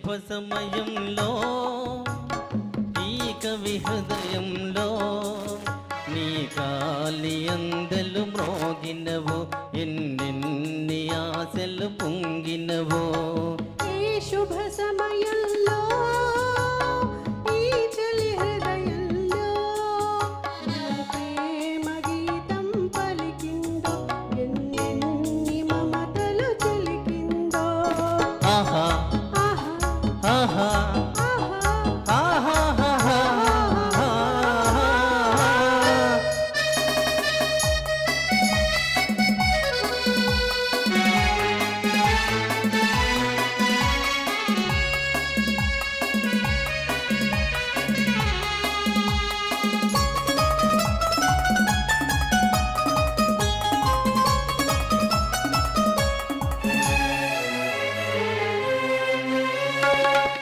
శుభ సమయంలో ఈ కవి హృదయంలో నీ కాలి అందలు మ్రోగినవో ఎన్నెన్ని ఆశలు పొంగినవో ఈ శుభ సమయంలో ఈ చలి హృదయంలో ప్రేమ గీతం పలికిందో ఎన్నెన్ని మమతలు చిలికిందో ఆహా ఆహా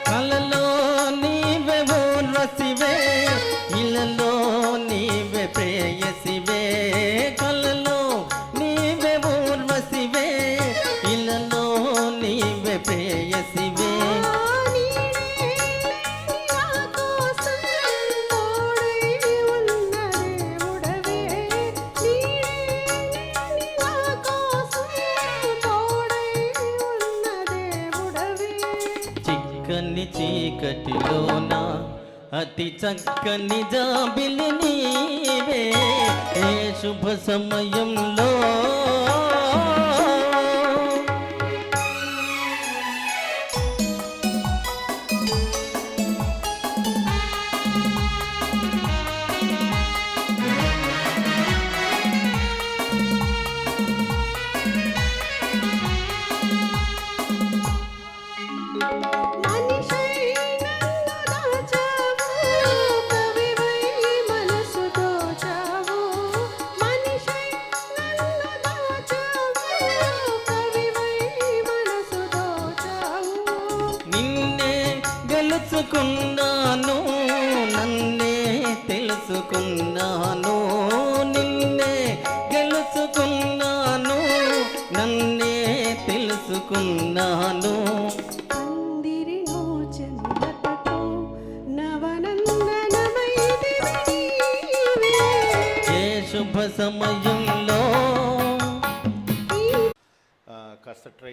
కలలో నీవే ఊర్వశివే ఇలలో నీవే ప్రేయసివే కలలో నీవే ఊర్వశివే ఇలలో నీవే ప్రేయసివే చక్కని చీకటిలోన అతి చక్కని జాబిలి నీవే ఏ శుభ సమయంలో నిన్నే గెలుచుకున్నాను నన్నే తెలుసుకున్నాను నిన్నే గెలుచుకున్నాను నన్నే తెలుసుకున్నాను ఏ శుభ సమయంలో కాస్త ట్రై